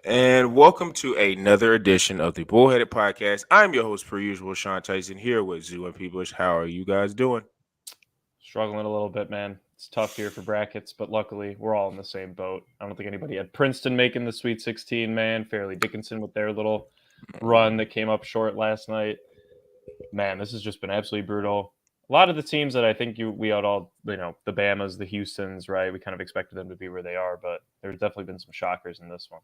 And welcome to another edition of the Bullheaded Podcast. I'm your host, per usual, Sean Tyson, here with Zoo and Peebush. How are you guys doing? Struggling a little bit, man. It's tough here for brackets, but luckily we're all in the same boat. I don't think anybody had Princeton making the Sweet 16, man. Fairleigh Dickinson with their little run that came up short last night. Man, this has just been absolutely brutal. A lot of the teams that I think we had all, the Bamas, the Houstons, right? We kind of expected them to be where they are, but there's definitely been some shockers in this one.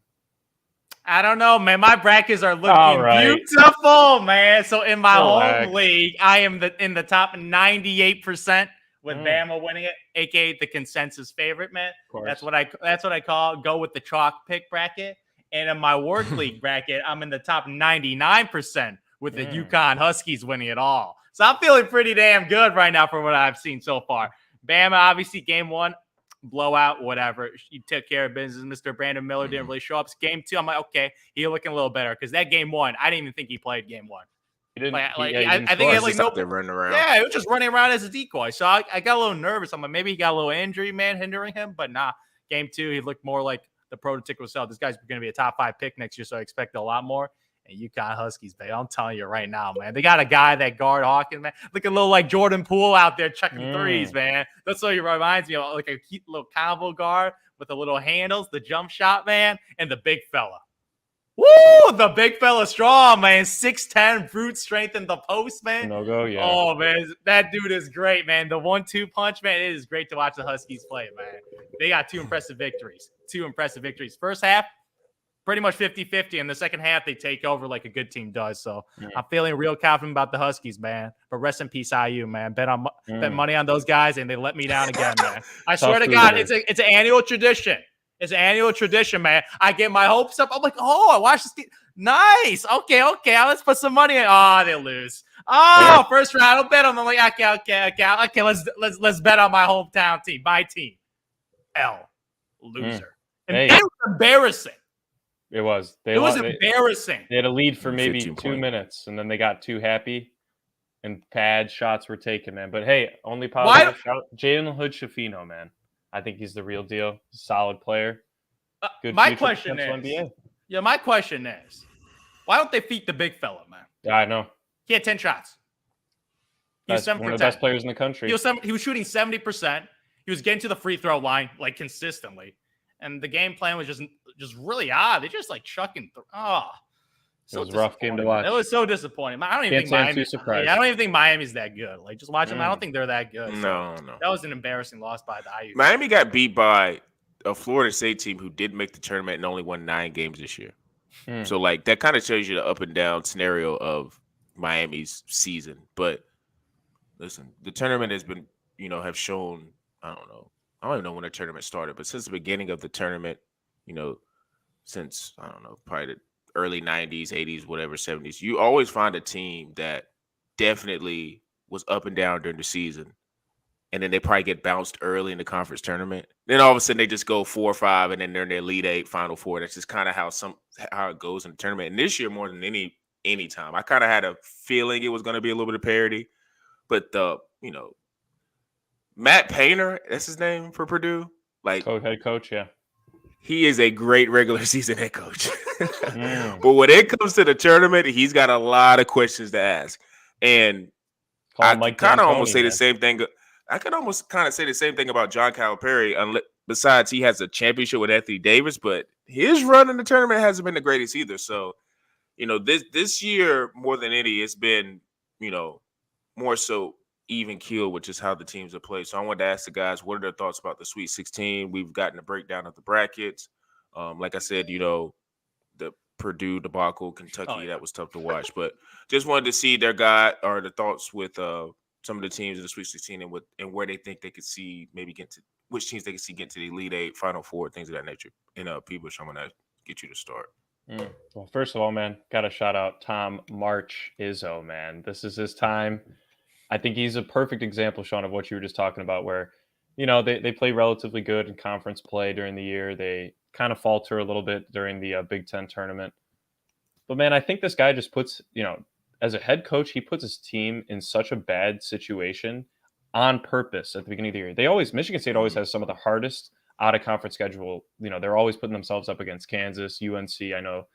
I don't know, man. My brackets are looking beautiful, man. So in my home league, I am in the top 98% with Bama winning it, aka the consensus favorite, man. That's what I call go with the chalk pick bracket. And in my work league bracket, I'm in the top 99% with the UConn Huskies winning it all. So I'm feeling pretty damn good right now from what I've seen so far. Bama, obviously, game one, blowout, whatever. He took care of business. Mr. Brandon Miller didn't really show up. Game two, I'm like, okay, he's looking a little better because that game one, I didn't even think he played game one. He didn't. I think he had no running around. Yeah, he was just running around as a decoy. So I got a little nervous. I'm like, maybe he got a little injury, man, hindering him. But nah, game two, he looked more like the prototypical self. This guy's going to be a top 5 pick next year, so I expect a lot more. And UConn Huskies, babe, I'm telling you right now, man. They got a guy that guard Hawkins, man. Look a little like Jordan Poole out there chucking threes, man. That's what he reminds me of, like a cute little combo guard with the little handles, the jump shot, man, and the big fella. Woo! The big fella strong, man. 6'10", brute strength in the post, man. No go, yeah. Oh, man. That dude is great, man. The 1-2 punch, man. It is great to watch the Huskies play, man. They got two impressive victories. First half, pretty much 50-50. In the second half, they take over like a good team does. So I'm feeling real confident about the Huskies, man. But rest in peace, IU, man. Bet money on those guys, and they let me down again, man. I swear to God, it's an annual tradition. It's an annual tradition, man. I get my hopes up. I'm like, oh, I watched this game. Nice. Okay. Let's put some money in. Oh, they lose. Oh, first round. I'll bet them. I'm like, okay. Let's bet on my hometown team. My team. Loser. And it was embarrassing. It was. It was embarrassing. They had a lead for maybe 2 minutes, and then they got too happy, and pad shots were taken, man. But hey, only positive shout. Jalen Hood-Schifino, man. I think he's the real deal. Solid player. Good my question is, my question is, why don't they feed the big fella, man? Yeah, I know. He had 10 shots. He was one of the best players in the country. He was shooting 70%. He was getting to the free throw line like consistently, and the game plan was just really odd. They just like chucking. It was a rough game to watch. It was so disappointing. I don't even think Miami's that good. Like, just watch them. I don't think they're that good. No. That was an embarrassing loss by the IU. Miami got beat by a Florida State team who did make the tournament and only won 9 games this year. So, like, that kind of shows you the up and down scenario of Miami's season. But listen, the tournament has been, have shown, I don't even know when the tournament started, but since the beginning of the tournament, since, I don't know, probably the early 90s, 80s, whatever, 70s, you always find a team that definitely was up and down during the season. And then they probably get bounced early in the conference tournament. Then all of a sudden they just go 4 or 5, and then they're in their Elite 8, Final 4. That's just kind of how it goes in the tournament. And this year, more than any time, I kind of had a feeling it was going to be a little bit of parity. But Matt Painter, that's his name for Purdue. Like head coach, yeah. He is a great regular season head coach. But when it comes to the tournament, he's got a lot of questions to ask. And I kind of almost say the same thing. I could almost kind of say the same thing about John Calipari, besides he has a championship with Anthony Davis, but his run in the tournament hasn't been the greatest either. So, this year, more than any, it's been, more so even keel, which is how the teams have played. So I wanted to ask the guys, what are their thoughts about the Sweet 16? We've gotten a breakdown of the brackets. Like I said, the Purdue debacle, Kentucky, that was tough to watch. But just wanted to see their the thoughts with some of the teams in the Sweet 16 and where they think they could see maybe which teams they could see get to the Elite 8, Final 4, things of that nature. And Peebush, I'm going to get you to start. Well, first of all, man, got to shout out Tom March Izzo, man. This is his time. I think he's a perfect example, Sean, of what you were just talking about, where, they play relatively good in conference play during the year. They kind of falter a little bit during the Big Ten tournament. But, man, I think this guy just puts, as a head coach, he puts his team in such a bad situation on purpose at the beginning of the year. Michigan State always has some of the hardest out of conference schedule, they're always putting themselves up against Kansas, UNC. I know,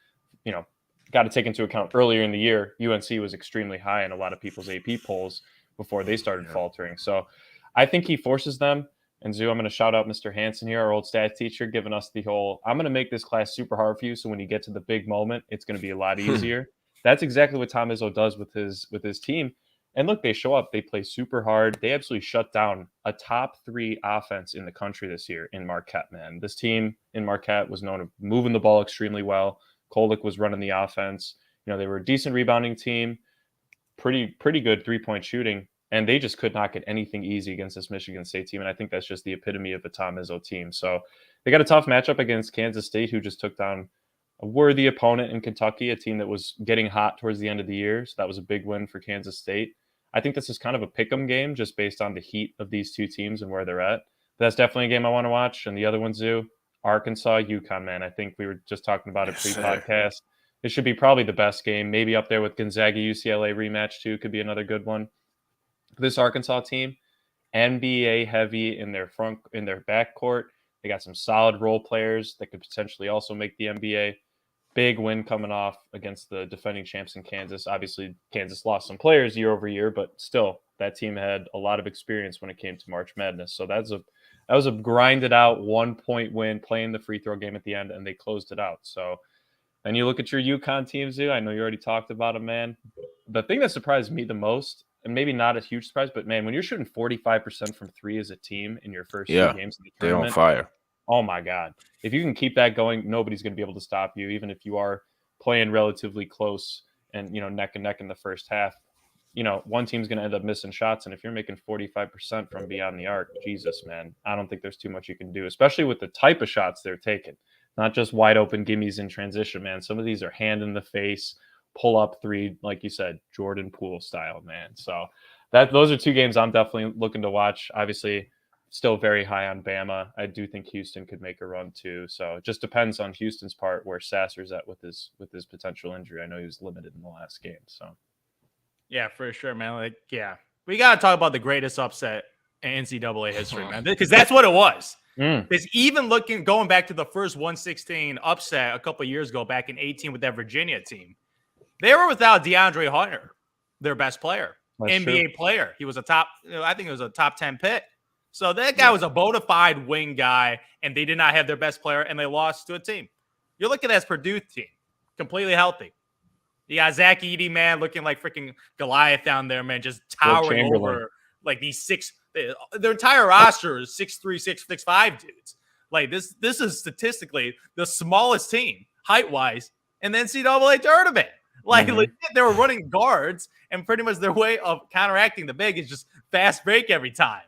got to take into account earlier in the year, UNC was extremely high in a lot of people's AP polls before they started faltering. So I think he forces them. And Zoo, I'm going to shout out Mr. Hansen here, our old stats teacher, giving us the whole, I'm going to make this class super hard for you. So when you get to the big moment, it's going to be a lot easier. That's exactly what Tom Izzo does with his team. And look, they show up, they play super hard. They absolutely shut down a top 3 offense in the country this year in Marquette, man. This team in Marquette was known for moving the ball extremely well. Kolek was running the offense. They were a decent rebounding team, pretty good 3-point shooting. And they just could not get anything easy against this Michigan State team. And I think that's just the epitome of a Tom Izzo team. So they got a tough matchup against Kansas State, who just took down a worthy opponent in Kentucky, a team that was getting hot towards the end of the year. So that was a big win for Kansas State. I think this is kind of a pick'em game just based on the heat of these two teams and where they're at. But that's definitely a game I want to watch. And the other one, Zoo, Arkansas, UConn, man. I think we were just talking about it pre-podcast. It should be probably the best game, maybe up there with Gonzaga UCLA rematch too. Could be another good one. This Arkansas team, NBA heavy in their backcourt. They got some solid role players that could potentially also make the NBA. Big win coming off against the defending champs in Kansas. Obviously, Kansas lost some players year over year, but still, that team had a lot of experience when it came to March Madness. So that was a grinded out 1-point win, playing the free throw game at the end, and they closed it out. So then you look at your UConn team, Zoo. I know you already talked about them, man. The thing that surprised me the most, and maybe not a huge surprise, but man, when you're shooting 45% from 3 as a team in your first 2 games of the tournament, they're on fire. Oh my God. If you can keep that going, nobody's going to be able to stop you, even if you are playing relatively close and, neck and neck in the first half. One team's going to end up missing shots. And if you're making 45% from beyond the arc, Jesus, man, I don't think there's too much you can do, especially with the type of shots they're taking. Not just wide open gimmies in transition, man. Some of these are hand in the face, pull up 3, like you said, Jordan Poole style, man. So those are 2 games I'm definitely looking to watch. Obviously, still very high on Bama. I do think Houston could make a run too. So it just depends on Houston's part where Sasser's at with his potential injury. I know he was limited in the last game. So yeah, for sure, man. We gotta talk about the greatest upset in NCAA history, man, because that's what it was. Because even going back to the first 116 upset a couple of years ago, back in 2018 with that Virginia team, they were without DeAndre Hunter, their best player, that's NBA true. Player. He was I think it was a top 10 pick. So that guy was a bona fide wing guy, and they did not have their best player, and they lost to a team. You're looking at this Purdue team, completely healthy. You got Zach Edey, man, looking like freaking Goliath down there, man, just towering over like these 6. Their entire roster is 6'3", 6'5" dudes. Like this is statistically the smallest team height-wise in the NCAA tournament. Like legit, they were running guards, and pretty much their way of counteracting the big is just fast break every time.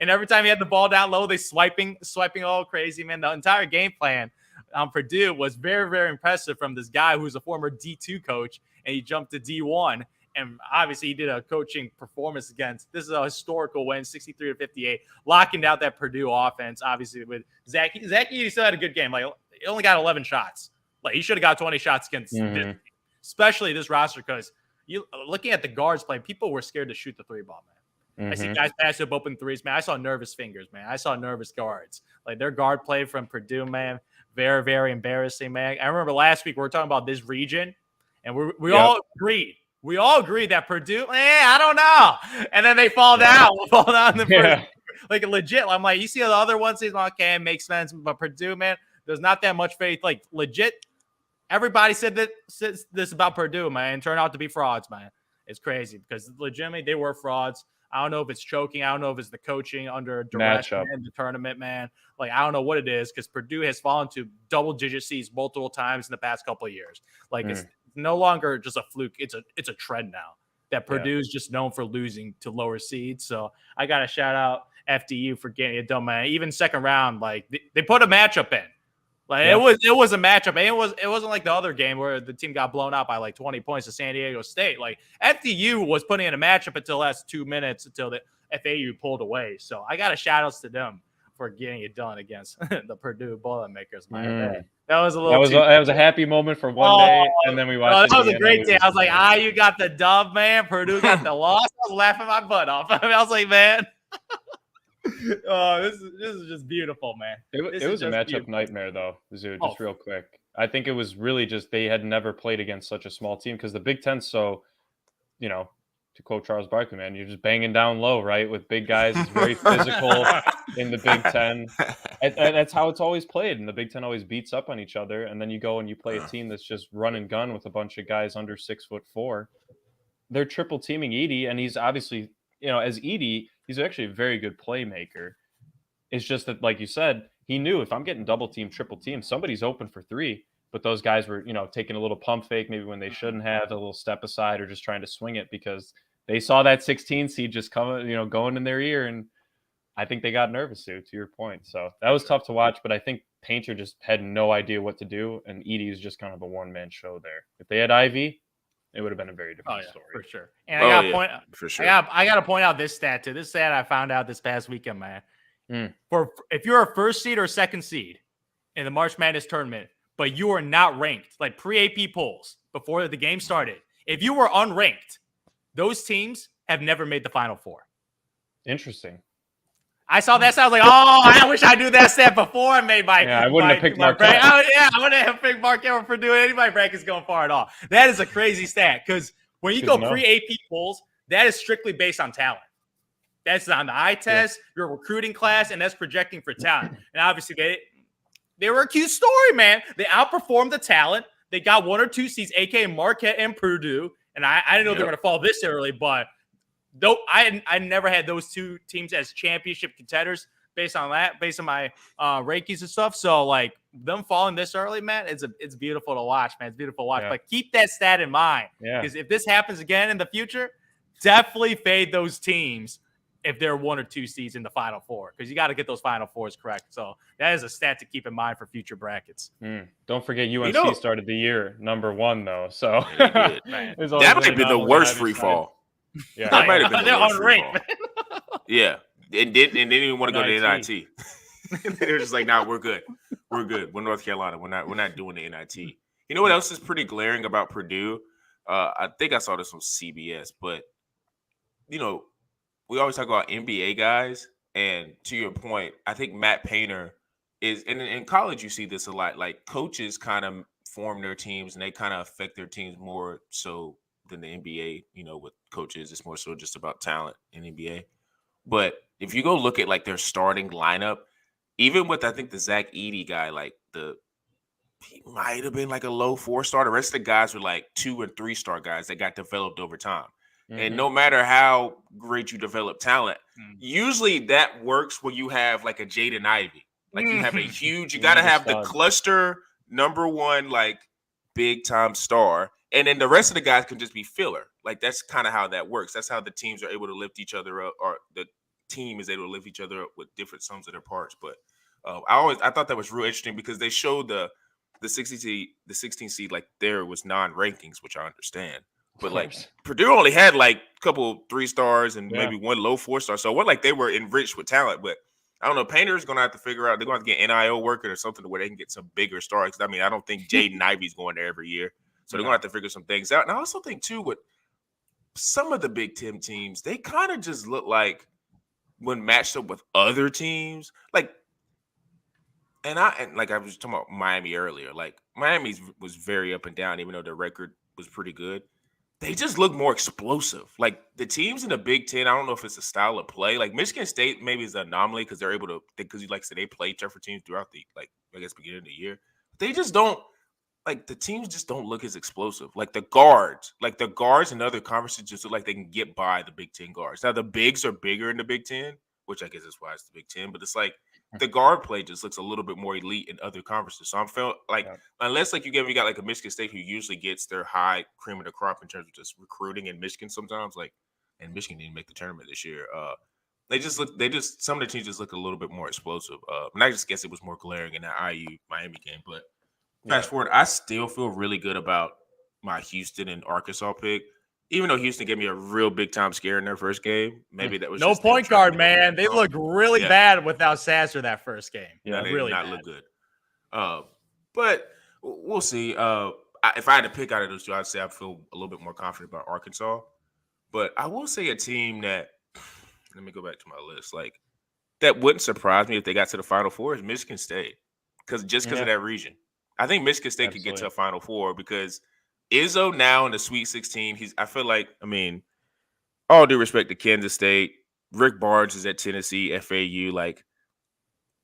And every time he had the ball down low, they swiping all crazy, man. The entire game plan on Purdue was very, very impressive from this guy who's a former D2 coach, and he jumped to D1. And obviously, he did a coaching performance against. This is a historical win, 63-58, locking down that Purdue offense. Obviously, with Zach Edey still had a good game. Like he only got 11 shots. Like he should have got 20 shots against this, especially this roster, because you looking at the guards play, people were scared to shoot the 3-ball, man. I see guys pass up open threes, man. I saw nervous fingers, man. I saw nervous guards. Like their guard play from Purdue, man, very, very embarrassing, man. I remember last week we were talking about this region, and we all agreed. We all agreed that Purdue, I don't know. And then they fall down. Fall down in the first, like legit. I'm like, you see the other ones, okay, it makes sense. But Purdue, man, there's not that much faith. Like legit, everybody said this about Purdue, man, and turned out to be frauds, man. It's crazy because legitimately they were frauds. I don't know if it's choking. I don't know if it's the coaching under duress in the tournament, man. Like, I don't know what it is because Purdue has fallen to double-digit seeds multiple times in the past couple of years. Like, it's no longer just a fluke. It's a trend now that Purdue is just known for losing to lower seeds. So I got to shout out FDU for getting it done, man. Even second round, like, they put a matchup in. Like it was a matchup. And it wasn't like the other game where the team got blown out by like 20 points to San Diego State. Like FDU was putting in a matchup until the last 2 minutes until the FAU pulled away. So I got a shout outs to them for getting it done against the Purdue Boilermakers, man. That was a little. That was a happy moment for one day, and then we watched. That was a great day. I was like, you got the dub, man. Purdue got the loss. I was laughing my butt off. I was like, man. Oh, this is just beautiful, man. It was a matchup nightmare, though, Zoo, just real quick. I think it was really just they had never played against such a small team because the Big Ten, so, to quote Charles Barkley, man, you're just banging down low, right? With big guys. It's very physical in the Big Ten. And that's how it's always played. And the Big Ten always beats up on each other. And then you go and you play a team that's just run and gun with a bunch of guys under 6'4". They're triple teaming Edey, and he's obviously, as Edey, he's actually a very good playmaker. It's just that, like you said, he knew if I'm getting double team, triple team, somebody's open for three. But those guys were, taking a little pump fake maybe when they shouldn't have, a little step aside, or just trying to swing it because they saw that 16 seed just coming, going in their ear. And I think they got nervous, to your point. So that was tough to watch. But I think Painter just had no idea what to do. And Edey is just kind of a one-man show there. If they had Ivy, it would have been a very different story. For sure. And I got to point out this stat, too. This stat I found out this past weekend, man. If you're a first seed or second seed in the March Madness tournament, but you are not ranked, like pre-AP polls before the game started, if you were unranked, those teams have never made the Final Four. Interesting. I saw that. So I was like, oh, I wish I knew that stat before I made my. Yeah, I wouldn't have picked Mark. I wouldn't have picked Mark Emmett for doing any of my brackets going far at all. That is a crazy stat because when you go pre-AP polls, that is strictly based on talent. That's on the eye test, your recruiting class, and that's projecting for talent. And obviously, they were a cute story, man. They outperformed the talent. They got 1 or 2 seeds, aka Marquette and Purdue. And I didn't know they were going to fall this early, but I never had those two teams as championship contenders based on my rankings and stuff. So like them falling this early, man, it's beautiful to watch, man. It's beautiful to watch. Yeah. But keep that stat in mind because if this happens again in the future, definitely fade those teams if they're 1 or 2 seeds in the Final Four, because you got to get those Final Fours correct. So that is a stat to keep in mind for future brackets. Don't forget UNC started the year number 1, though. So that might be the worst free fall. Yeah, that might have been the worst free fall. Yeah, and didn't even want to go to the NIT. They were just like, "Nah, we're good. We're good. We're North Carolina. We're not doing the NIT." You know what else is pretty glaring about Purdue? I think I saw this on CBS, but we always talk about NBA guys, and to your point, I think Matt Painter is, and in college you see this a lot, like coaches kind of form their teams and they kind of affect their teams more so than the NBA, with coaches, it's more so just about talent in NBA. But if you go look at like their starting lineup, even with, I think the Zach Edey guy, like he might have been like a low 4-star. The rest of the guys were like 2 and 3-star guys that got developed over time. And no matter how great you develop talent, usually that works when you have like a Jaden Ivey. Like you have a huge, you got to have the cluster number 1, like big time star. And then the rest of the guys can just be filler. Like that's kind of how that works. That's how the teams are able to lift each other up, or the team is able to lift each other up with different sums of their parts. But I thought that was real interesting because they showed the 16 seed, like there was non-rankings, which I understand. But like Purdue only had like a couple 3-stars and maybe 1 low 4-star. So it wasn't like they were enriched with talent. But I don't know. Painter's going to have to figure out. They're going to have to get NIL working or something to where they can get some bigger stars. I mean, I don't think Jaden Ivey's going there every year. So they're going to have to figure some things out. And I also think, too, with some of the Big Ten teams, they kind of just look like when matched up with other teams. Like, and I was talking about Miami earlier. Like, Miami was very up and down, even though their record was pretty good. They just look more explosive. Like the teams in the Big Ten, I don't know if it's a style of play. Like Michigan State maybe is an anomaly because they're able to, because you like said, they play tougher teams throughout the, like, I guess, beginning of the year. They just don't, like the teams just don't look as explosive. Like the guards in other conferences just look like they can get by the Big Ten guards. Now the bigs are bigger in the Big Ten, which I guess is why it's the Big Ten, but it's like the guard play just looks a little bit more elite in other conferences. So I'm feeling like, unless like you got like a Michigan State who usually gets their high cream of the crop in terms of just recruiting in Michigan sometimes, like, and Michigan didn't make the tournament this year. Some of the teams just look a little bit more explosive. And I just guess it was more glaring in that IU Miami game. But fast forward, I still feel really good about my Houston and Arkansas pick. Even though Houston gave me a real big time scare in their first game, maybe that was no point guard, man. They looked really bad without Sasser that first game. Yeah, they really did not look good. But we'll see. If I had to pick out of those two, I'd say I feel a little bit more confident about Arkansas. But I will say a team that, let me go back to my list. Like that wouldn't surprise me if they got to the Final Four is Michigan State, because of that region. I think Michigan State could get to a Final Four because Izzo now in the Sweet 16. I feel like, I mean, all due respect to Kansas State, Rick Barnes is at Tennessee, FAU, like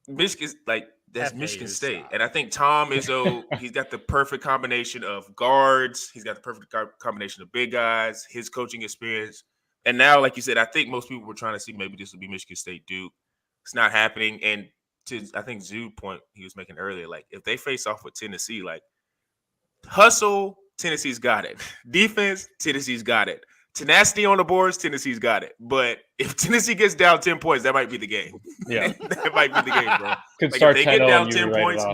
Michigan, like that's FAU Michigan State, style. And I think Tom Izzo, he's got the perfect combination of guards, he's got the perfect combination of big guys, his coaching experience, and now, like you said, I think most people were trying to see maybe this would be Michigan State Duke. It's not happening, and I think Zoo point he was making earlier, like if they face off with Tennessee, like hustle, Tennessee's got it. Defense, Tennessee's got it. Tenacity on the boards, Tennessee's got it. But if Tennessee gets down 10 points, that might be the game. Yeah. That might be the game, bro. Could like start if they get down 10 points,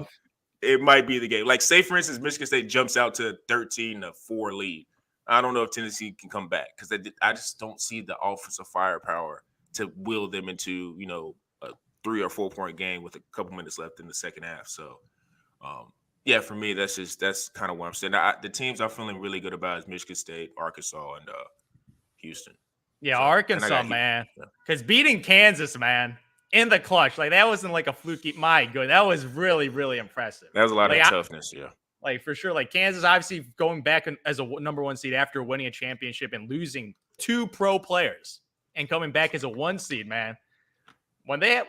it might be the game. Like, say, for instance, Michigan State jumps out to 13-4 lead. I don't know if Tennessee can come back because I just don't see the offensive firepower to will them into, a 3 or 4 point game with a couple minutes left in the second half. So, yeah, for me, that's kind of what I'm saying. The teams I'm feeling really good about is Michigan State, Arkansas, and Houston. Yeah, so, Arkansas, man. Because beating Kansas, man, in the clutch, like that wasn't like a fluky. My good, that was really, really impressive. That was a lot of toughness, yeah. Like for sure, like Kansas, obviously going back as a number 1 seed after winning a championship and losing 2 pro players and coming back as a 1 seed, man. When they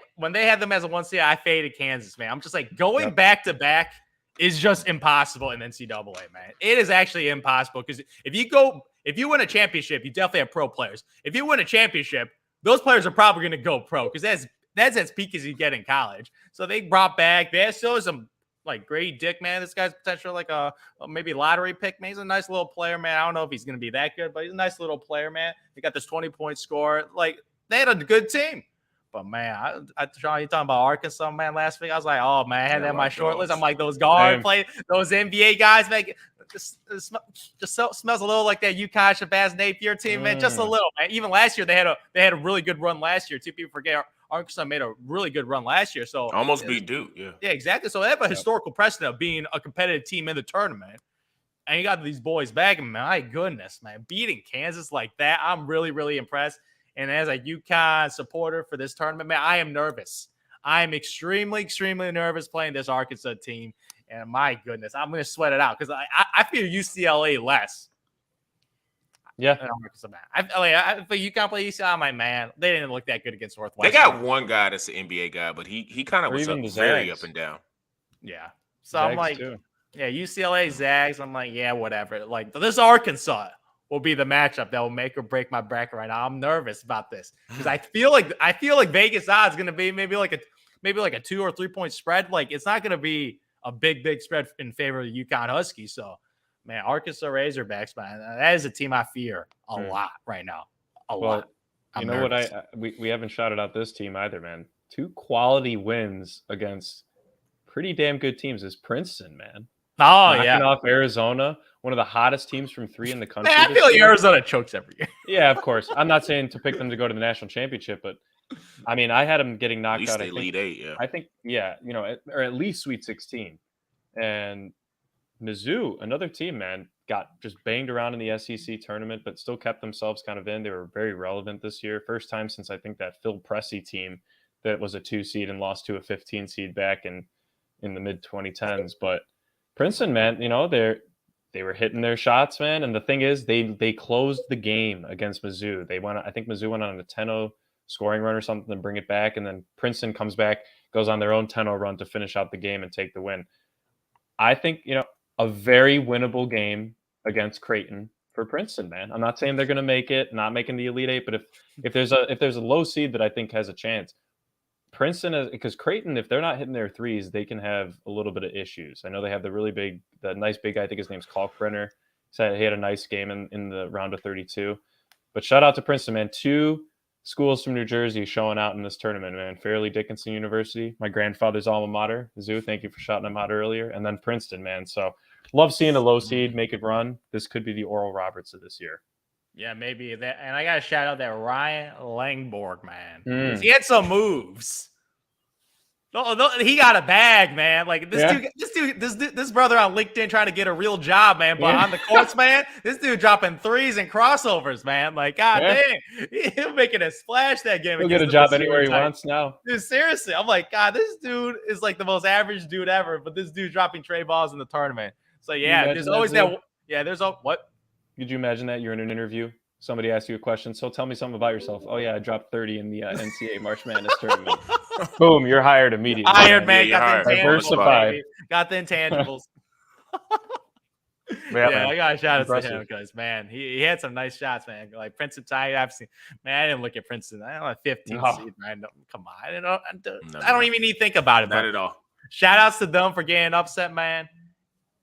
had them as a 1 seed, I faded Kansas, man. I'm just like going back to back is just impossible in NCAA, man. It is actually impossible because if you win a championship, you definitely have pro players. If you win a championship, those players are probably going to go pro because that's as peak as you get in college. So they brought back. There's still some like Grady Dick, man. This guy's potential like a maybe lottery pick. Man, he's a nice little player, man. I don't know if he's going to be that good, but he's a nice little player, man. They got this 20-point score. Like they had a good team. But man, Sean, you talking about Arkansas, man? Last week, I was like, oh man, I had that on my short list. I'm like, those guard play, those NBA guys, man, just smells a little like that UConn Shabazz Napier team, man. Just a little, man. Even last year, they had a really good run last year. Too, people forget Arkansas made a really good run last year. So almost beat Duke, yeah. Yeah, exactly. So they have a historical precedent of being a competitive team in the tournament. And you got these boys back, and my goodness, man, beating Kansas like that, I'm really, really impressed. And as a UConn supporter for this tournament, man, I am nervous. I am extremely, extremely nervous playing this Arkansas team. And my goodness, I'm going to sweat it out because I fear UCLA less. Yeah. I feel UConn play UCLA. I'm like, man, they didn't look that good against Northwestern. They got one guy that's an NBA guy, but he kind of was very up and down. Yeah. So Zags I'm like, yeah, UCLA, Zags. I'm like, yeah, whatever. Like, this Arkansas will be the matchup that will make or break my bracket right now. I'm nervous about this because I feel like Vegas odds going to be maybe like a 2 or 3 point spread. Like it's not going to be a big spread in favor of the UConn Huskies. So, man, Arkansas Razorbacks, man, that is a team I fear a lot right now. A lot. I'm nervous. What we haven't shouted out this team either, man. 2 quality wins against pretty damn good teams is Princeton, man. Oh, knocking off Arizona, one of the hottest teams from 3 in the country. Man, I feel like Arizona chokes every year. Yeah, of course. I'm not saying to pick them to go to the national championship, but I mean, I had them getting knocked out. At least they lead 8, yeah. I think, yeah, or at least Sweet 16. And Mizzou, another team, man, got just banged around in the SEC tournament, but still kept themselves kind of in. They were very relevant this year. First time since I think that Phil Pressey team that was a 2 seed and lost to a 15 seed back in the mid 2010s. But Princeton, man, they were hitting their shots, man. And the thing is, they closed the game against Mizzou. I think Mizzou went on a 10-0 scoring run or something and bring it back. And then Princeton comes back, goes on their own 10-0 run to finish out the game and take the win. I think, a very winnable game against Creighton for Princeton, man. I'm not saying they're going to make it, not making the Elite Eight, but if there's a low seed that I think has a chance, Princeton, because Creighton, if they're not hitting their threes, they can have a little bit of issues. I know they have the nice big guy, I think his name's Kalkbrenner. Said he had a nice game in the round of 32. But shout out to Princeton, man. 2 schools from New Jersey showing out in this tournament, man. Fairleigh Dickinson University, my grandfather's alma mater. Zoo, thank you for shouting them out earlier. And then Princeton, man. So love seeing a low seed make it run. This could be the Oral Roberts of this year. Yeah, maybe that. And I got to shout out that Ryan Langborg, man. He had some moves. No, he got a bag, man. Like this brother on LinkedIn trying to get a real job, man. But on the courts, man, this dude dropping threes and crossovers, man. Like, god dang, he'll making a splash that game. He'll get a job anywhere he wants now. Dude, seriously, I'm like, God, this dude is like the most average dude ever. But this dude dropping tray balls in the tournament. So yeah, there's always that. Yeah, there's a what? Could you imagine that you're in an interview? Somebody asks you a question. So tell me something about yourself. Oh yeah, I dropped 30 in the NCAA March Madness tournament. Boom, you're hired immediately. Hired, man. Yeah, got the intangibles. Yeah, I got a shout out to him because man, he had some nice shots, man. Like Princeton Tide, I've seen. Man, I didn't look at Princeton. I don't know, 15 seed, man. Come on, I don't even need to think about it. Not at all. Shout outs to them for getting upset, man.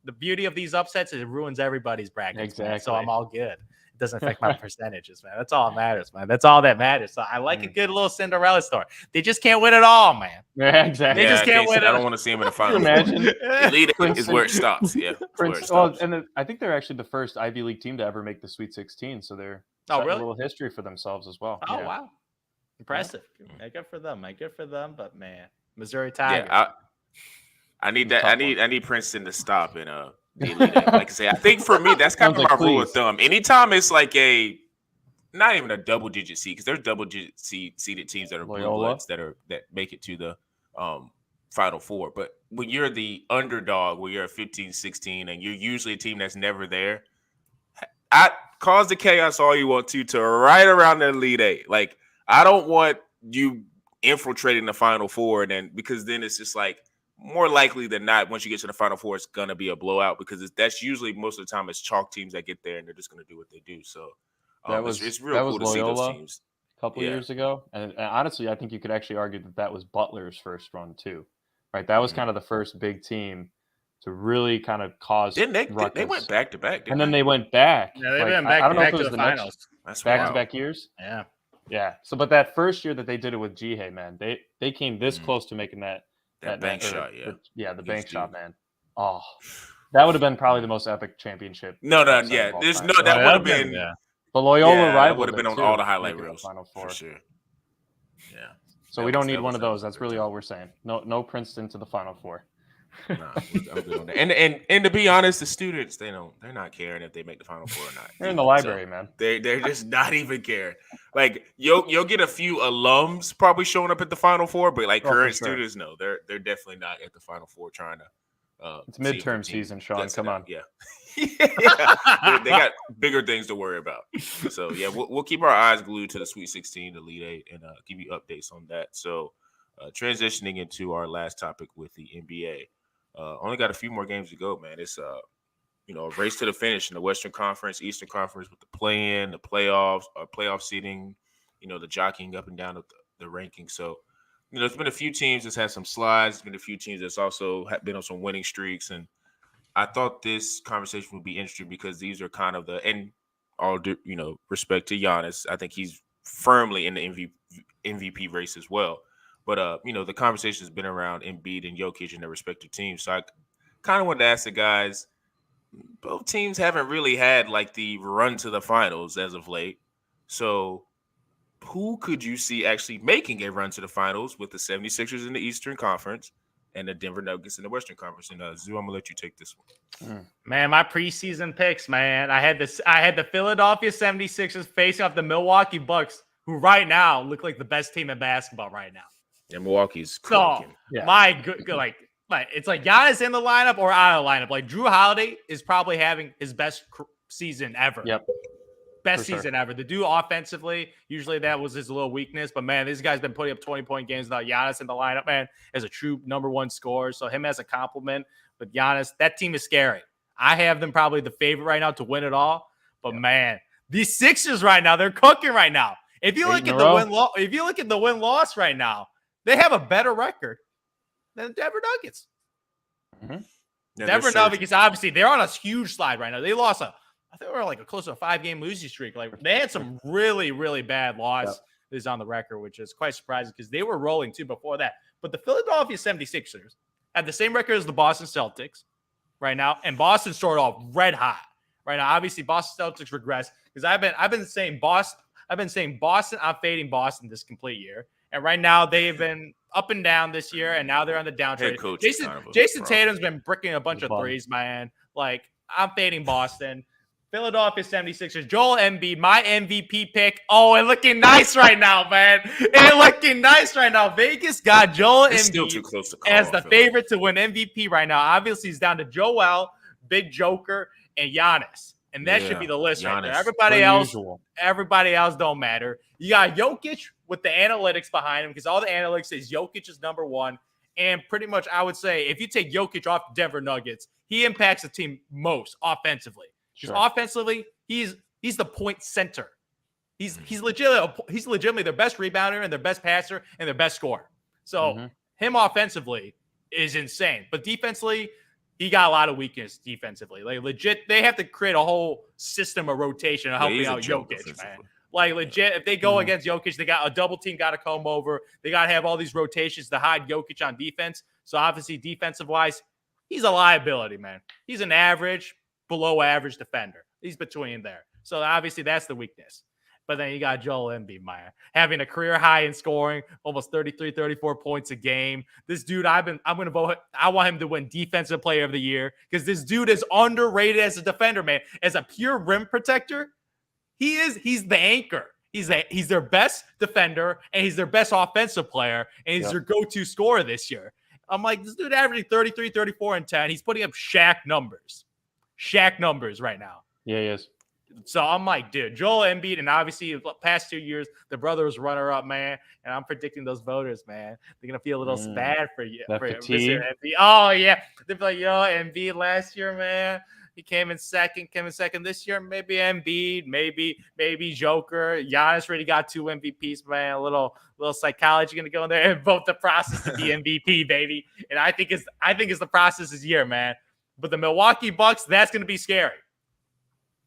The beauty of these upsets is it ruins everybody's brackets. Exactly. Man, so I'm all good. It doesn't affect my percentages, man. That's all that matters, man. That's all that matters. So I like a good little Cinderella story. They just can't win it all, man. Yeah, exactly. They just can't win it. I don't want to see him in the final. Imagine. Elite is where it stops. Yeah. I think they're actually the first Ivy League team to ever make the Sweet 16. So they're really? a little history for themselves as well. Oh, wow. Impressive. Yeah. Good for them, man. Good for them. But, man, Missouri Tigers. Yeah, I need that. I need Princeton to stop and like I say, I think for me that's kind of my rule of thumb. Anytime it's like not even a double digit seed, because there's double digit seeded teams that are blue bloods that make it to the Final Four. But when you're the underdog, where you're a 15-16, and you're usually a team that's never there, I cause the chaos all you want to right around the Elite Eight. Like I don't want you infiltrating the Final Four, and then because then it's just like. More likely than not, once you get to the Final Four, it's going to be a blowout because that's usually most of the time it's chalk teams that get there and they're just going to do what they do. So it's real cool to see those teams. A couple years ago. And honestly, I think you could actually argue that was Butler's first run too, right? That was kind of the first big team to really kind of cause they went back to back. And then they went back. Yeah, they went back to the finals. That's back-to-back years? Yeah. Yeah. So, but that first year that they did it with Jihei, man, they came this close to making that bank shot, the bank shot, man. Oh, that would have been probably the most epic championship. That would have been. Yeah. The Loyola rival would have been on all the highlight reels. Final Four. For sure. Yeah. So we don't need one of those. That's really all we're saying. No Princeton to the Final Four. Nah, I'm good on that. And to be honest, the students they're not caring if they make the Final Four or not. They're in the library, man. They're just not even caring. Like you'll get a few alums probably showing up at the Final Four, but like current students, no, they're definitely not at the Final Four trying to. It's midterm season, Sean. Come on. Yeah. They got bigger things to worry about. So yeah, we'll keep our eyes glued to the Sweet 16, the Elite Eight, and give you updates on that. So transitioning into our last topic with the NBA. Only got a few more games to go, man. It's a race to the finish in the Western Conference, Eastern Conference with the play-in, the playoffs, playoff seeding, the jockeying up and down of the rankings. So, there's been a few teams that's had some slides. There's been a few teams that's also been on some winning streaks. And I thought this conversation would be interesting because these are kind of and all due, respect to Giannis, I think he's firmly in the MVP race as well. But, the conversation has been around Embiid and Jokic in their respective teams. So I kind of wanted to ask the guys, both teams haven't really had like the run to the finals as of late. So who could you see actually making a run to the finals with the 76ers in the Eastern Conference and the Denver Nuggets in the Western Conference? And Zoo, I'm going to let you take this one. Man, my preseason picks, man. I had the Philadelphia 76ers facing off the Milwaukee Bucks, who right now look like the best team in basketball right now. And Milwaukee's cooking. My good, like it's like Giannis in the lineup or out of the lineup. Like Drew Holiday is probably having his best season ever. Yep. Best season ever. The dude offensively, usually that was his little weakness. But man, this guy's been putting up 20-point games without Giannis in the lineup, man, as a true number one scorer. So him as a compliment with Giannis, that team is scary. I have them probably the favorite right now to win it all. But man, these Sixers right now, they're cooking right now. If you look at the win-loss right now, they have a better record than Denver Nuggets. Mm-hmm. Yeah, Denver Nuggets, obviously, they're on a huge slide right now. They lost I think they were like close to a 5-game losing streak. Like they had some really, really bad loss is on the record, which is quite surprising because they were rolling too before that. But the Philadelphia 76ers have the same record as the Boston Celtics right now, and Boston started off red hot right now. Obviously, Boston Celtics regress because I've been saying Boston. I'm fading Boston this complete year. And right now they've been up and down this year, and now they're on the downtrend. Head coach Jason Tatum's been bricking a bunch of threes, man. Like, I'm fading Boston. Philadelphia 76ers, Joel Embiid, my MVP pick. Oh, it's looking nice right now, man. It's looking nice right now. Vegas got Joel Embiid still too close to call, as the favorite to win MVP right now. Obviously, he's down to Joel, Big Joker, and Giannis. And that should be the list right there. Everybody else don't matter. You got Jokic with the analytics behind him because all the analytics says Jokic is number one. And pretty much, I would say, if you take Jokic off Denver Nuggets, he impacts the team most offensively. Because offensively, he's the point center. He's legitimately their best rebounder and their best passer and their best scorer. So him offensively is insane. But defensively, he got a lot of weakness defensively. Like, legit, they have to create a whole system of rotation of helping out Jokic, man. Like, legit, if they go against Jokic, they got a double team got to come over. They got to have all these rotations to hide Jokic on defense. So, obviously, defensive-wise, he's a liability, man. He's an average, below average defender. He's between there. So, obviously, that's the weakness. But then you got Joel Embiid, man, having a career high in scoring, almost 33, 34 points a game. This dude, I'm going to vote. I want him to win Defensive Player of the Year because this dude is underrated as a defender, man. As a pure rim protector, he's the anchor. He's their best defender, and he's their best offensive player, and he's their go-to scorer this year. I'm like, this dude averaging 33, 34, and 10. He's putting up Shaq numbers right now. Yeah, he is. So I'm like, dude, Joel Embiid, and obviously the past 2 years, the brother was runner-up, man. And I'm predicting those voters, man. They're gonna feel a little bad for you. For Mr. Embiid. Oh yeah, they're like, yo, Embiid last year, man. He came in second. This year, maybe Embiid, maybe Joker. Giannis already got 2 MVPs, man. A little psychology gonna go in there and vote the process to be MVP, baby. And I think it's the process this year, man. But the Milwaukee Bucks, that's gonna be scary.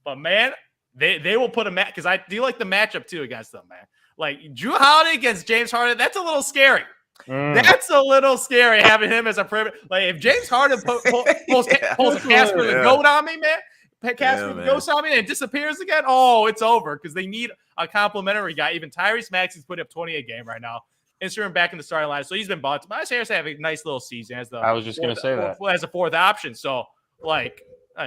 But, man, they will put a match because I do like the matchup, too, against them, man. Like, Jrue Holiday against James Harden, that's a little scary. That's a little scary having him as a perimeter. Like, if James Harden pulls Casper the goat on me, man, Casper the ghost on me and it disappears again, oh, it's over because they need a complimentary guy. Even Tyrese Maxey's putting up 20 a game right now. Instrument back in the starting line. So he's been bought. Miles Harris have a nice little season I was just going to say that. As a fourth option. So, like,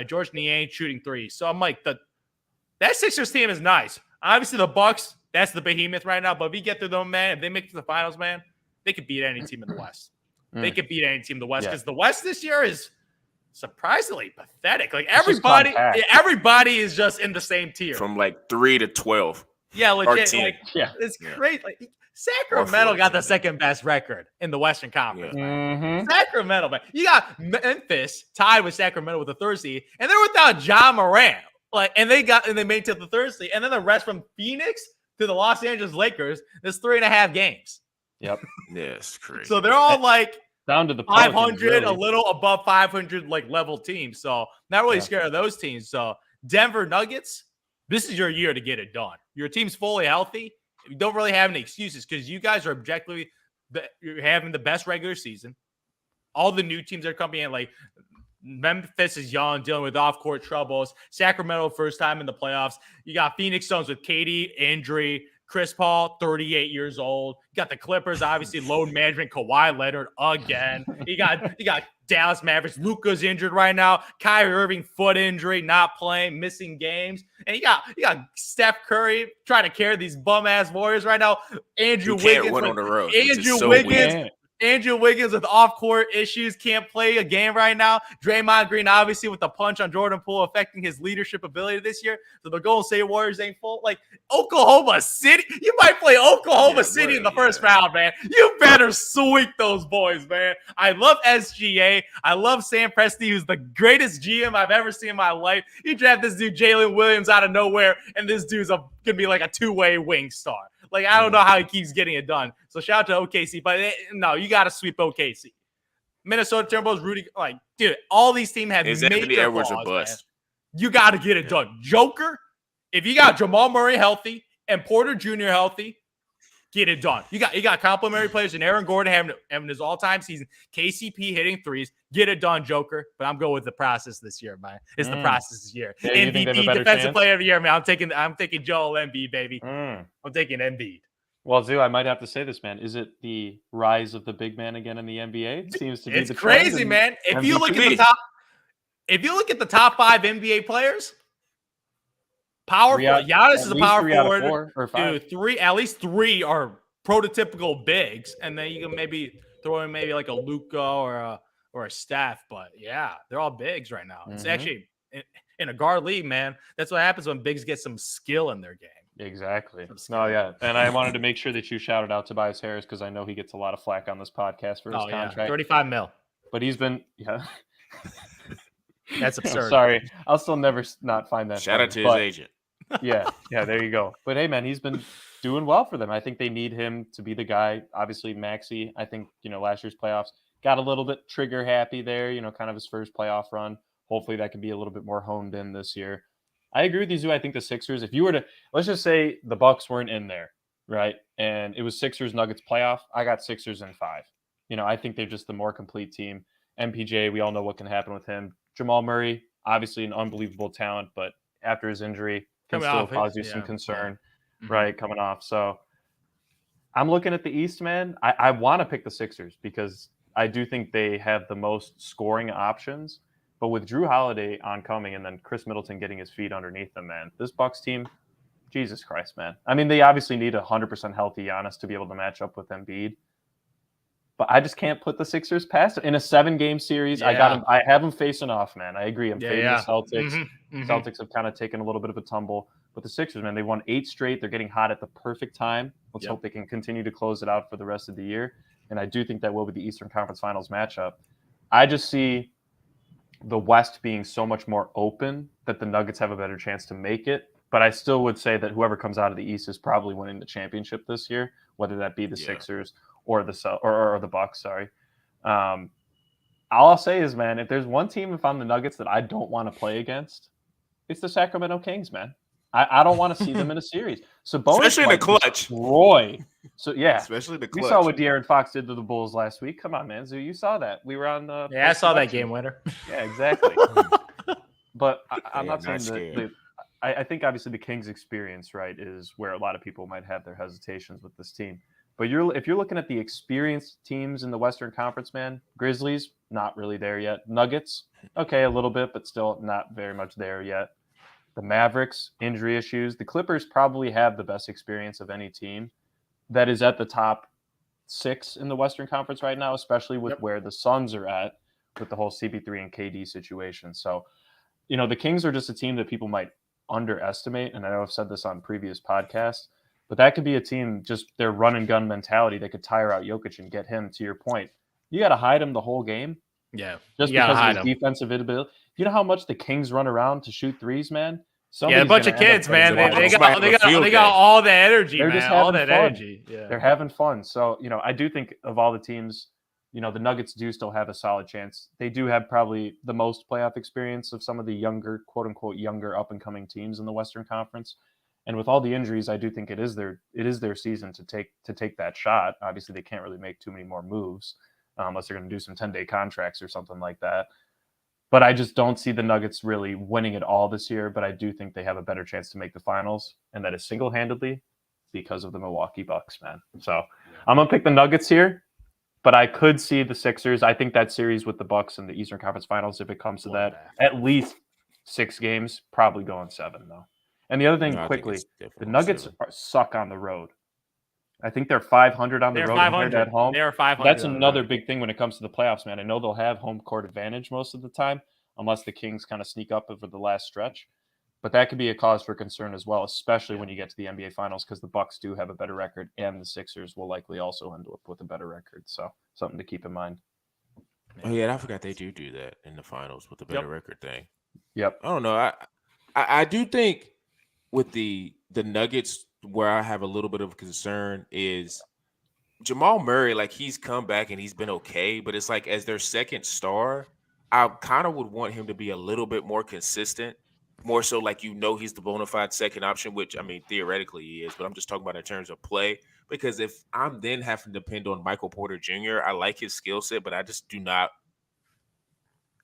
George Niang shooting threes. So I'm like, that Sixers team is nice. Obviously, the Bucks, that's the behemoth right now. But if you get through them, man, if they make it to the finals, man, they could beat any team in the West. They could beat any team in the West because the West this year is surprisingly pathetic. Like, everybody is just in the same tier. From like 3 to 12. Yeah, legit. Like, it's great. Like, Sacramento got the second best record in the Western Conference. Sacramento, man. You got Memphis tied with Sacramento with the third seed, and they're without Ja Morant. Like, and they made it to the third seed, and then the rest from Phoenix to the Los Angeles Lakers. There's 3.5 games. Yep. Yes, crazy. So they're all like down to the 500, really. A little above 500, like level teams. So not really scared of those teams. So Denver Nuggets, this is your year to get it done. Your team's fully healthy. You don't really have any excuses because you guys are objectively you're having the best regular season. All the new teams are coming in. Like, Memphis is young, dealing with off-court troubles. Sacramento, first time in the playoffs. You got Phoenix Suns with KD, injury. Chris Paul, 38 years old. You got the Clippers, obviously, load management. Kawhi Leonard again. You got Dallas Mavericks. Luka's injured right now. Kyrie Irving, foot injury, not playing, missing games. And you got Steph Curry trying to carry these bum-ass Warriors right now. Andrew Wiggins on the road. Andrew Wiggins with off-court issues, can't play a game right now. Draymond Green, obviously, with the punch on Jordan Poole affecting his leadership ability this year. So the Golden State Warriors ain't full. Like, Oklahoma City, you might play Oklahoma City in the first round, man. You better sweep those boys, man. I love SGA. I love Sam Presti, who's the greatest GM I've ever seen in my life. You draft this dude, Jalen Williams, out of nowhere, and this dude's going to be like a two-way wing star. Like, I don't know how he keeps getting it done. So shout out to OKC, but no, you got to sweep OKC. Minnesota Timberwolves, Rudy, like, dude, all these teams have major flaws, a bust. Man. You got to get it done. Joker, if you got Jamal Murray healthy and Porter Jr. healthy, get it done. You got complimentary players and Aaron Gordon having his all-time season. KCP hitting threes. Get it done, Joker. But I'm going with the process this year, man. It's the process this year. Yeah, MVP, defensive player of the year, man. I'm taking Joel Embiid, baby. I'm taking Embiid. Well, Zoo, I might have to say this, man. Is it the rise of the big man again in the NBA? It seems to be It's the crazy, trend, man. If you look at the top 5 NBA players, Giannis is a power forward. Dude, at least three are prototypical bigs, and then you can maybe throw in maybe like a Luka or a Steph. But yeah, they're all bigs right now. It's actually in a guard league, man. That's what happens when bigs get some skill in their game. Exactly. No, yeah. And I wanted to make sure that you shouted out Tobias Harris because I know he gets a lot of flack on this podcast for his contract. Yeah. $35 million. But he's been, That's absurd. I'm sorry. I'll still never not find that. Shout out to his agent. Yeah, there you go. But hey, man, he's been doing well for them. I think they need him to be the guy. Obviously, Maxey, I think, last year's playoffs got a little bit trigger happy there, kind of his first playoff run. Hopefully that can be a little bit more honed in this year. I agree with you, Zoo. I think the Sixers, if you were to, let's just say the Bucks weren't in there, right? And it was Sixers Nuggets playoff. I got Sixers in 5. I think they're just the more complete team. MPJ, we all know what can happen with him. Jamal Murray, obviously an unbelievable talent, but after his injury, can still cause you some concern, right? Coming off. So I'm looking at the East, man. I want to pick the Sixers because I do think they have the most scoring options. But with Drew Holiday oncoming and then Chris Middleton getting his feet underneath them, man, this Bucks team, Jesus Christ, man. I mean, they obviously need 100% healthy Giannis to be able to match up with Embiid. But I just can't put the Sixers past it. In a 7-game series, Yeah. I have them facing off, man. I agree. I'm fading the Celtics. Mm-hmm. Celtics have kind of taken a little bit of a tumble. But the Sixers, man, they won 8 straight. They're getting hot at the perfect time. Let's hope they can continue to close it out for the rest of the year. And I do think that will be the Eastern Conference Finals matchup. I just see the West being so much more open that the Nuggets have a better chance to make it. But I still would say that whoever comes out of the East is probably winning the championship this year, whether that be the Sixers or the Bucks. Sorry. All I'll say is, man, if there's one team, if I'm the Nuggets, that I don't want to play against, it's the Sacramento Kings, man. I don't want to see them in a series. So especially in the clutch. So yeah, especially the clutch. We saw what De'Aaron Fox did to the Bulls last week. Come on, man. So you saw that. We were on the. Yeah, I saw that game winner. Yeah, exactly. But I'm not saying that. I think obviously the Kings' experience, right, is where a lot of people might have their hesitations with this team. But if you're looking at the experienced teams in the Western Conference, man, Grizzlies, not really there yet. Nuggets, okay, a little bit, but still not very much there yet. The Mavericks, injury issues. The Clippers probably have the best experience of any team that is at the top 6 in the Western Conference right now, especially with where the Suns are at with the whole CP3 and KD situation. So, the Kings are just a team that people might underestimate. And I know I've said this on previous podcasts, but that could be a team, just their run and gun mentality that could tire out Jokic and get him, to your point. You got to hide him the whole game. Yeah. Just because of his defensive ability. You know how much the Kings run around to shoot threes, man? A bunch of kids, man. They got all the energy, They're man. Just all that fun. energy. Yeah. They're having fun. So, I do think of all the teams, the Nuggets do still have a solid chance. They do have probably the most playoff experience of some of the younger, quote unquote, younger up and coming teams in the Western Conference. And with all the injuries, I do think it is their season to take that shot. Obviously, they can't really make too many more moves unless they're going to do some 10-day contracts or something like that. But I just don't see the Nuggets really winning it all this year. But I do think they have a better chance to make the finals, and that is single-handedly because of the Milwaukee Bucks, man. So I'm gonna pick the Nuggets here, but I could see the Sixers. I think that series with the Bucks in the Eastern Conference Finals, if it comes to that, at least 6 games, probably going 7 though. And the other thing, quickly, the Nuggets suck on the road. I think they're 500 on the road compared at home. They're 500. That's another big thing when it comes to the playoffs, man. I know they'll have home court advantage most of the time, unless the Kings kind of sneak up over the last stretch. But that could be a cause for concern as well, especially when you get to the NBA Finals, because the Bucks do have a better record, and the Sixers will likely also end up with a better record. So something to keep in mind. Oh yeah, I forgot they do that in the finals with the better record thing. Yep. I don't know. I do think with the Nuggets, where I have a little bit of concern is Jamal Murray. Like, he's come back and he's been okay, but it's like as their second star, I kind of would want him to be a little bit more consistent, more so like he's the bona fide second option, which I mean theoretically he is, but I'm just talking about in terms of play. Because if I'm then having to depend on Michael Porter Jr., I like his skill set, but I just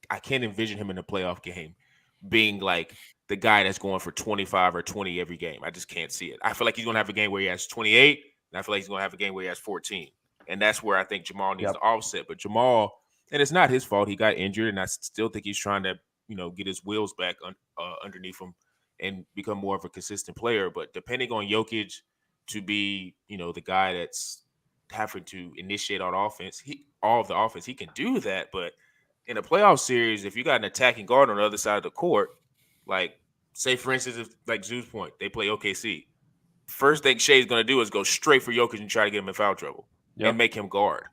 I can't envision him in a playoff game being like the guy that's going for 25 or 20 every game. I just can't see it. I feel like he's going to have a game where he has 28, And I feel like he's going to have a game where he has 14. And that's where I think Jamal needs to offset. But Jamal, and it's not his fault. He got injured, and I still think he's trying to, get his wheels back underneath him and become more of a consistent player. But depending on Jokic to be, the guy that's having to initiate all the offense, he can do that. But in a playoff series, if you got an attacking guard on the other side of the court, like say for instance, if like Zeus point, they play OKC. First thing Shea's going to do is go straight for Jokic and try to get him in foul trouble and make him guard.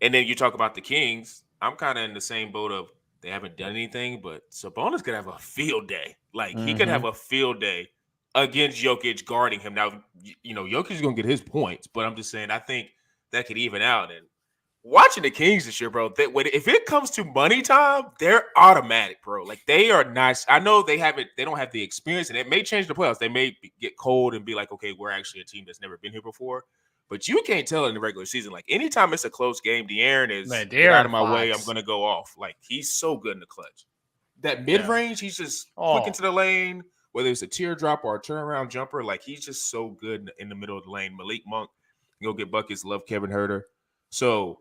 And then you talk about the Kings. I'm kind of in the same boat of they haven't done anything, but Sabonis could have a field day. Like he could have a field day against Jokic guarding him. Now, Jokic is going to get his points, but I'm just saying I think that could even out. And watching the Kings this year, bro, if it comes to money time, they're automatic, bro. Like they are nice. I know they don't have the experience, and it may change the playoffs. They may get cold and be like, okay, we're actually a team that's never been here before. But you can't tell in the regular season. Like anytime it's a close game, De'Aaron is get out of my way. I'm gonna go off. Like he's so good in the clutch. That mid range, he's just quick into the lane. Whether it's a teardrop or a turnaround jumper, like he's just so good in the middle of the lane. Malik Monk, go get buckets. Love Kevin Huerter. So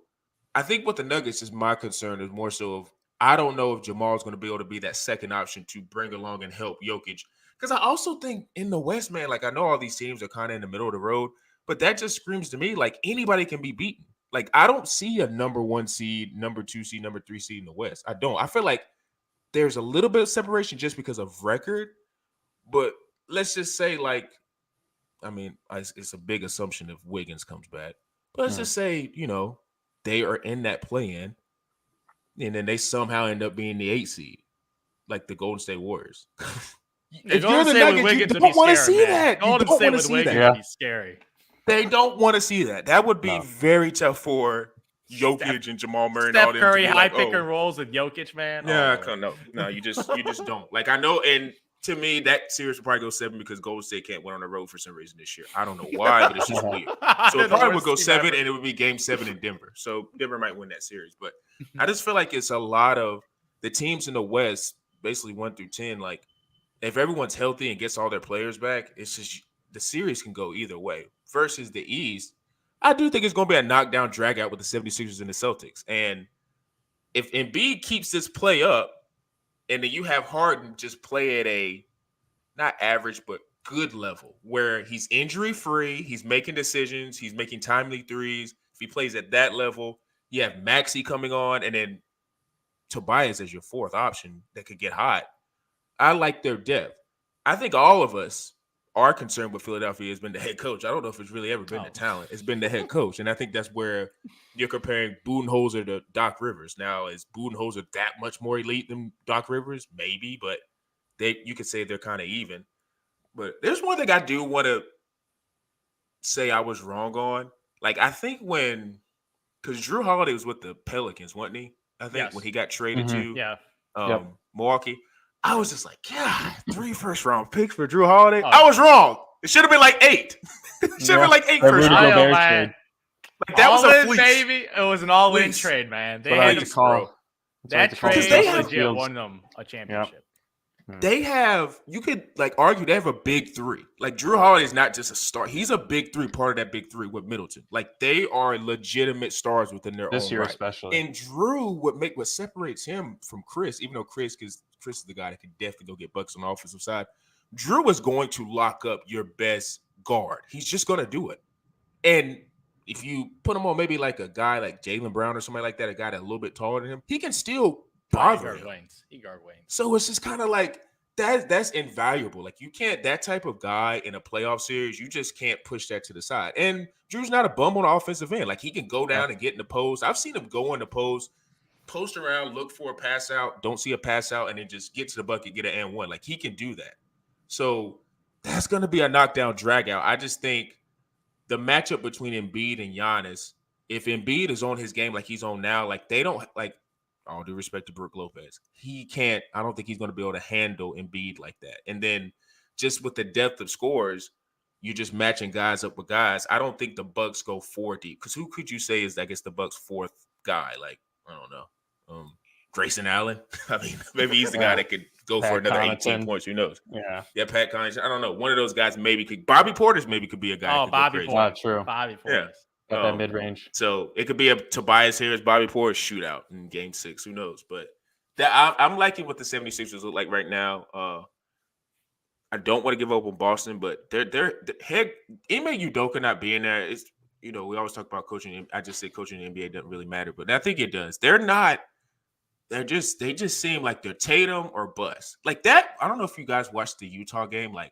I think what the Nuggets is my concern is more so of I don't know if Jamal's going to be able to be that second option to bring along and help Jokic. Because I also think in the West, man, like I know all these teams are kind of in the middle of the road, but that just screams to me like anybody can be beaten. Like I don't see a number 1 seed, number 2 seed, number 3 seed in the West. I don't. I feel like there's a little bit of separation just because of record, but let's just say it's a big assumption if Wiggins comes back. But let's just say, they are in that play-in, and then they somehow end up being the 8 seed, like the Golden State Warriors. If you're the Nuggets, you don't want to see that. Golden State with Wiggins would be scary. They don't want to see that. That would be very tough for Jokic and Jamal Murray and all them. Steph Curry high pick and rolls with Jokic, man. No, you just don't. Like I know, and to me, that series will probably go 7 because Golden State can't win on the road for some reason this year. I don't know why, but it's just weird. So it probably would go 7, and it would be Game 7 in Denver. So Denver might win that series. But I just feel like it's a lot of the teams in the West, basically 1 through 10. Like if everyone's healthy and gets all their players back, it's just the series can go either way. Versus the East, I do think it's going to be a knockdown drag out with the 76ers and the Celtics. And if Embiid keeps this play up, and then you have Harden just play at a not average, but good level where he's injury-free, he's making decisions, he's making timely threes. If he plays at that level, you have Maxey coming on, and then Tobias as your 4th option that could get hot. I like their depth. I think all of us are concerned with Philadelphia has been the head coach. I don't know if it's really ever been the talent. It's been the head coach, and I think that's where you're comparing Budenholzer to Doc Rivers. Now, is Budenholzer that much more elite than Doc Rivers? Maybe, but you could say they're kind of even. But there's one thing I do want to say I was wrong on. Like, I think because Drew Holiday was with the Pelicans, wasn't he? I think when he got traded to Milwaukee. I was just like, God, 3 first-round picks for Drew Holiday. I was wrong. It should have been like 8. It should have been like 8 first-round. Like that was a fleece. Baby. It was an all-in trade, man. They had to call that trade. They legit won them a championship. They have, you could argue they have a big 3. Like Drew Holiday is not just a star. He's a big 3, part of that big 3 with Middleton. Like they are legitimate stars within their own this year, right. especially. And Drew, what separates him from Chris, even though Chris is the guy that can definitely go get bucks on the offensive side. Drew is going to lock up your best guard. He's just going to do it. And if you put him on maybe like a guy like Jaylen Brown or somebody like that, a guy that's a little bit taller than him, he can still bother him. He guard wings. So it's just kind of like that's invaluable. Like you can't, that type of guy in a playoff series, you just can't push that to the side. And Drew's not a bum on the offensive end. Like he can go down and get in the post. I've seen him go in the post around, look for a pass out, don't see a pass out, and then just get to the bucket, get an and one. Like he can do that. So that's going to be a knockdown drag out. I just think the matchup between Embiid and Giannis, if Embiid is on his game like he's on now, like they don't like, all due respect to Brook Lopez, I don't think he's going to be able to handle Embiid like that. And then just with the depth of scores, you're just matching guys up with guys. I don't think the Bucks go 4 deep because who could you say is, I guess, the Bucks' 4th guy? Like, I don't know. Grayson Allen. I mean, maybe he's the guy that could go Pat for another Connaughton. 18 points. Who knows? Yeah, Pat Connaughton. I don't know. One of those guys maybe could. Bobby Portis maybe could be a guy. Oh, Bobby Portis. True. Bobby Portis. Yeah. Got that mid range. So it could be a Tobias Harris, Bobby Portis shootout in Game 6. Who knows? But I'm liking what the 76ers look like right now. I don't want to give up on Boston, but they're heck, Ime Udoka not being there is, we always talk about coaching. I just say coaching in the NBA doesn't really matter, but I think it does. They just seem like they're Tatum or bust. Like that. I don't know if you guys watched the Utah game. Like,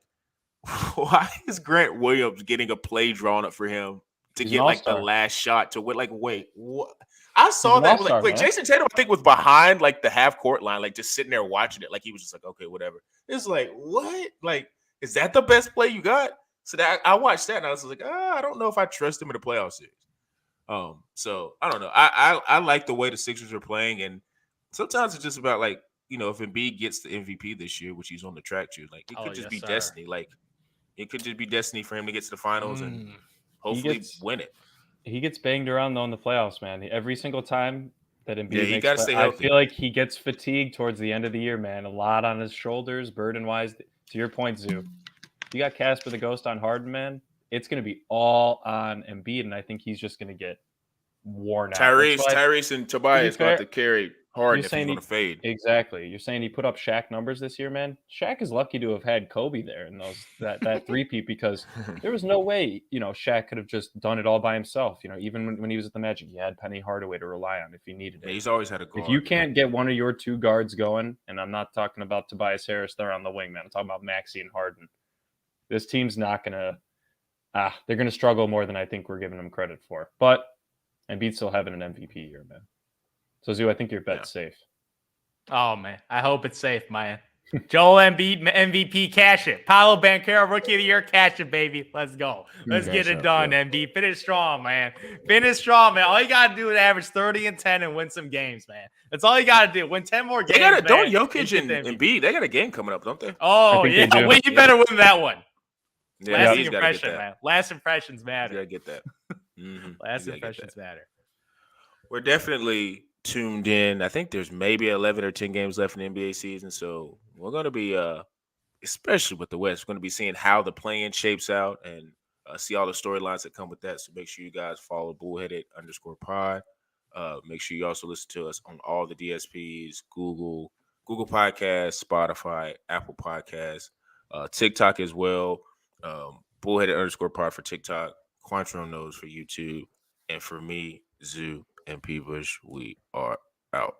why is Grant Williams getting a play drawn up for him to get like the last shot to win? Like, wait, what? I saw that. Wait, Jason Tatum, I think, was behind like the half court line, like just sitting there watching it. Like he was just like, okay, whatever. It's like, what? Like, is that the best play you got? So that I watched that and I was like, I don't know if I trust him in the playoff series. So I don't know. I like the way the Sixers are playing, and sometimes it's just about like, if Embiid gets the MVP this year, which he's on the track to, like it could just be destiny. Like it could just be destiny for him to get to the finals and hopefully win it. He gets banged around though in the playoffs, man. Every single time that Embiid he got to stay healthy. I feel like he gets fatigued towards the end of the year, man. A lot on his shoulders, burden-wise. To your point, Zoo, you got Casper the Ghost on Harden, man. It's going to be all on Embiid, and I think he's just going to get worn out. Tyrese and Tobias got to carry Harden if he's going to fade. Exactly. You're saying he put up Shaq numbers this year, man? Shaq is lucky to have had Kobe there in that three-peat because there was no way, Shaq could have just done it all by himself. Even when he was at the Magic, he had Penny Hardaway to rely on if he needed it. He's always had a guard. If you can't get one of your two guards going, and I'm not talking about Tobias Harris there on the wing, man. I'm talking about Maxey and Harden. This team's not going to they're going to struggle more than I think we're giving them credit for. But Embiid's still having an MVP year, man. So, Zoo, I think your bet's safe. Oh, man. I hope it's safe, man. Joel Embiid, MVP, cash it. Paolo Banchero, Rookie of the Year, cash it, baby. Let's go. Let's get it done, Embiid. Finish strong, man. Finish strong, man. All you got to do is average 30 and 10 and win some games, man. That's all you got to do. Win 10 more games, Don't Jokic and Embiid, they got a game coming up, don't they? Oh, yeah. Well, you better win that one. Yeah, Last impression, man. Last impressions matter. You got to get that. Last impressions matter. We're definitely tuned in. I think there's maybe 11 or 10 games left in the NBA season, so we're going to be, especially with the West, we're going to be seeing how the play-in shapes out and see all the storylines that come with that. So make sure you guys follow bullheaded_pod. Make sure you also listen to us on all the DSPs, Google Podcasts, Spotify, Apple Podcasts, TikTok as well. Bullheaded_pod for TikTok, Quantron Knows for YouTube, and for me, Zoo and P. Bush, we are out.